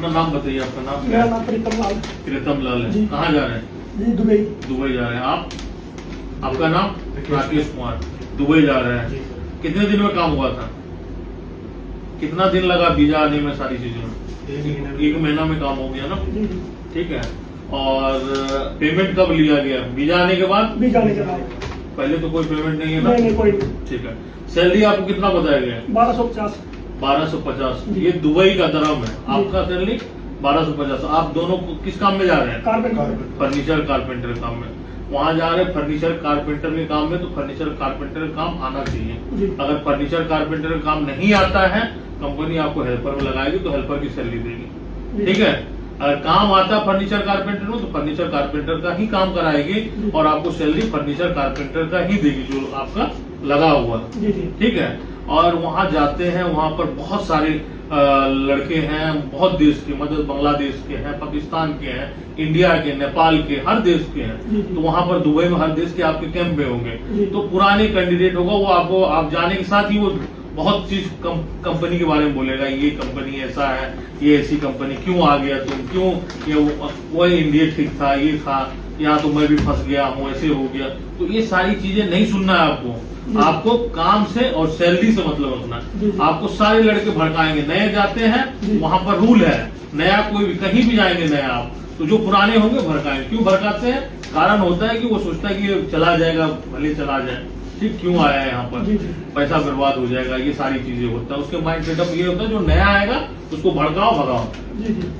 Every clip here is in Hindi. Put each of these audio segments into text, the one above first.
अपना नाम बताइए, आपका नाम क्या मेरा है? नाम प्रीतम लाल। प्रीतम लाल है। जी। कहाँ जा रहे हैं? जी दुबई। दुबई जा रहे हैं। आप, आपका नाम? राकेश कुमार। दुबई जा रहे हैं। कितने दिन में काम हुआ था? कितना दिन लगा वीजा आने में, सारी चीजों में? 1 महीना में काम हो गया ना? जी जी। ठीक है। और पेमेंट कब लिया गया? वीजा आने के बाद? भी जाने के बाद। पहले तो कोई पेमेंट नहीं है ना? नहीं कोई नहीं। ठीक है। सैलरी आपको कितना बताया गया? 1250। 1250। ये दुबई का दरम है। आपका सैलरी 1250। आप दोनों किस काम में जा रहे हैं? कारपेंटर। फर्नीचर कारपेंटर काम में। वहाँ जा रहे हैं फर्नीचर कारपेंटर के काम में, तो फर्नीचर कारपेंटर का काम आना चाहिए। जी। अगर फर्नीचर कारपेंटर का काम नहीं आता है, कंपनी आपको हेल्पर में लगाएगी, तो हेल्पर की सैलरी देगी। ठीक है। अगर काम आता है फर्नीचर कारपेंटर में, तो फर्नीचर कारपेंटर का ही काम कराएगी और आपको सैलरी फर्नीचर कारपेंटर का ही देगी, जो आपका लगा हुआ। जी जी। ठीक है। और वहाँ जाते हैं, वहाँ पर बहुत सारे लड़के हैं, बहुत देश के, मतलब बांग्लादेश के हैं, पाकिस्तान के हैं, इंडिया के, नेपाल के, हर देश के हैं। तो वहाँ पर दुबई में हर देश के आपके कैंप में होंगे। तो पुराने कैंडिडेट होगा, वो आपको, आप जाने के साथ ही वो बहुत चीज कंपनी के बारे में बोलेगा। ये कंपनी ऐसा है, ये ऐसी कंपनी, क्यों आ गया तुम, क्यों ये वो इंडिया ठीक था, ये था, यहाँ तो मैं भी फंस गया हूँ, ऐसे हो गया। तो ये सारी चीजें नहीं सुनना है आपको। आपको काम से और सैलरी से मतलब रखना है। आपको सारे लड़के भड़काएंगे। नए जाते हैं, वहां पर रूल है, नया कोई भी कहीं भी जाएंगे नया आप, तो जो पुराने होंगे भड़काएंगे। क्यों भड़काते हैं? कारण होता है कि वो सोचता है कि ये चला जाएगा, भले चला जाए, ठीक, क्यों आया है यहाँ पर, पैसा बर्बाद हो जाएगा, ये सारी चीजें होता है। उसके माइंड सेटअप ये होता है, जो नया आएगा उसको भड़काओ, भगाओ।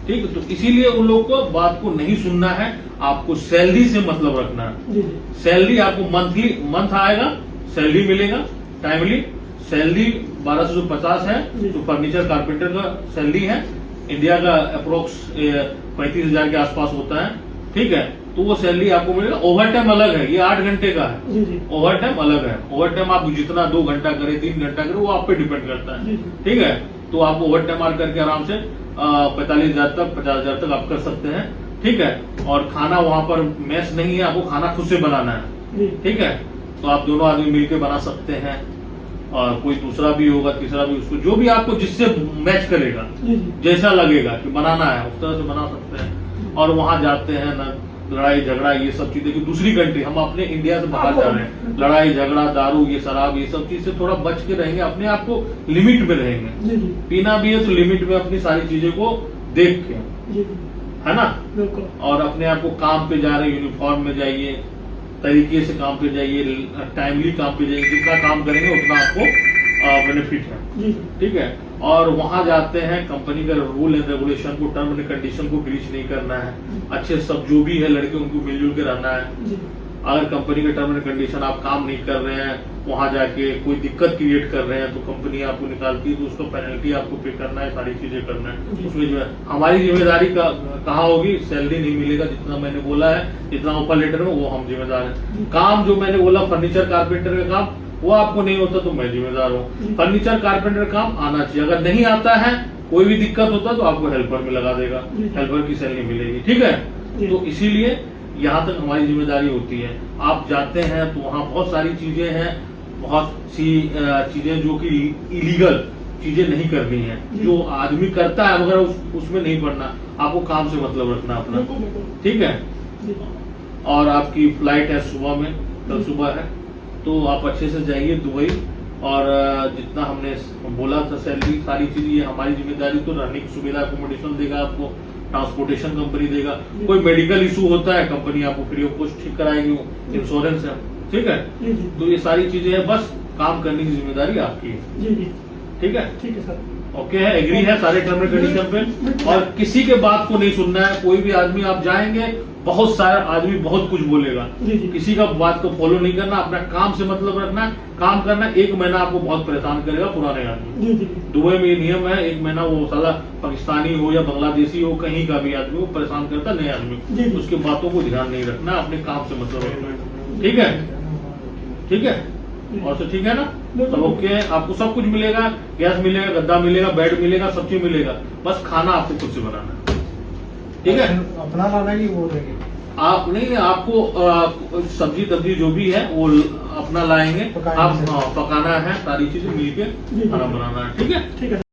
ठीक, तो इसीलिए उन लोगों को बात को नहीं सुनना है। आपको सैलरी से मतलब रखना है। सैलरी आपको मंथ आएगा, सैलरी मिलेगा टाइमली। सैलरी 1250 है, तो फर्नीचर कारपेंटर का सैलरी है, इंडिया का अप्रोक्स 35,000 के आसपास होता है। ठीक है। तो वो सैलरी आपको मिलेगा। ओवर टाइम अलग है, ये 8 घंटे का है। ओवर टाइम अलग है। ओवर टाइम आप जितना 2 घंटा करे, 3 घंटा करे, वो आप पे डिपेंड करता है। ठीक है। तो आप ओवर टाइम मार करके आराम से 45,000 तक, 50,000 तक आप कर सकते हैं। ठीक है। और खाना वहां पर मेस नहीं है, आपको खाना खुद से बनाना है। ठीक है। तो आप दोनों आदमी मिलकर बना सकते हैं, और कोई दूसरा भी होगा, तीसरा भी, उसको जो भी आपको जिससे मैच करेगा, जैसा लगेगा कि बनाना है, उस तरह से बना सकते हैं। और वहां जाते हैं ना, लड़ाई झगड़ा ये सब चीजें, कि दूसरी कंट्री, हम अपने इंडिया से बाहर जा रहे हैं, लड़ाई झगड़ा, दारू, ये शराब, ये सब चीज से थोड़ा बच के रहेंगे, अपने आप को लिमिट में रहेंगे। पीना भी है तो लिमिट में अपनी सारी चीजें को देख के, है ना। और अपने आप को काम पे जा रहे, यूनिफॉर्म में जाइए, तरीके से काम पे जाइए, टाइमली काम पे जाइए। जितना काम करेंगे उतना आपको बेनिफिट है। ठीक है। और वहां जाते हैं, कंपनी का रूल एंड रेगुलेशन को, टर्म एंड कंडीशन को ब्रीच नहीं करना है। अच्छे सब जो भी है लड़के, उनको मिलजुल के रहना है। अगर कंपनी के टर्म एंड कंडीशन आप काम नहीं कर रहे हैं, वहां जाके कोई दिक्कत क्रिएट कर रहे हैं, तो कंपनी आपको निकालती है, तो उसको पेनल्टी आपको पे करना है, सारी चीजें करना है। उसमें जो है हमारी जिम्मेदारी कहाँ होगी? सैलरी नहीं मिलेगा जितना मैंने बोला है, जितना ऑफर लेटर में, वो हम जिम्मेदार हैं। काम जो मैंने बोला फर्नीचर कारपेंटर का काम, वो आपको नहीं होता तो मैं जिम्मेदार हूँ। फर्नीचर कारपेंटर काम आना चाहिए। अगर नहीं आता है, कोई भी दिक्कत होता है, तो आपको हेल्पर में लगा देगा, हेल्पर की सैलरी मिलेगी। ठीक है। तो इसीलिए यहाँ तक हमारी जिम्मेदारी होती है। आप जाते हैं तो वहाँ बहुत सारी चीजें हैं, बहुत सी चीजें जो कि इलीगल चीजें नहीं करनी है। जो आदमी करता है मगर उसमें नहीं पड़ना, आपको काम से मतलब रखना अपना। ठीक है। और आपकी फ्लाइट है सुबह में, कल सुबह है, तो आप अच्छे से जाइए दुबई। और जितना हमने बोला था सैलरी, सारी चीज ये हमारी जिम्मेदारी। तो रहने की सुविधा, अकोमोडेशन देगा आपको, ट्रांसपोर्टेशन कंपनी देगा। कोई मेडिकल इशू होता है, कंपनी आपको फ्री ऑफ कॉस्ट ठीक कराएगी, इंश्योरेंस है। ठीक है। तो ये सारी चीजें हैं, बस काम करने की जिम्मेदारी आपकी है। ठीक है। ठीक है सर। ओके है, एग्री है सारे टर्म एंड कंडीशन पे। और किसी के बात को नहीं सुनना है। कोई भी आदमी आप जाएंगे, बहुत सारा आदमी बहुत कुछ बोलेगा, किसी का बात को फॉलो नहीं करना, अपना काम से मतलब रखना, काम करना। 1 महीना आपको बहुत परेशान करेगा पुराने आदमी। दुबई में ये नियम है, 1 महीना वो साला पाकिस्तानी हो या बांग्लादेशी हो, कहीं का भी आदमी वो परेशान करता नए आदमी, उसके बातों को ध्यान नहीं रखना, अपने काम से मतलब रखना। ठीक है। ठीक है। और तो ठीक है ना, सब ओके है। आपको सब कुछ मिलेगा, गैस मिलेगा, गद्दा मिलेगा, बेड मिलेगा, सब चीज मिलेगा, बस खाना आपको खुद से बनाना है। ठीक है। अपना लाना ही वो देंगे आप नहीं, आपको सब्जी तब्जी जो भी है वो अपना लाएंगे, आप पकाना है, सारी चीजें मिलके खाना बनाना है। ठीक है।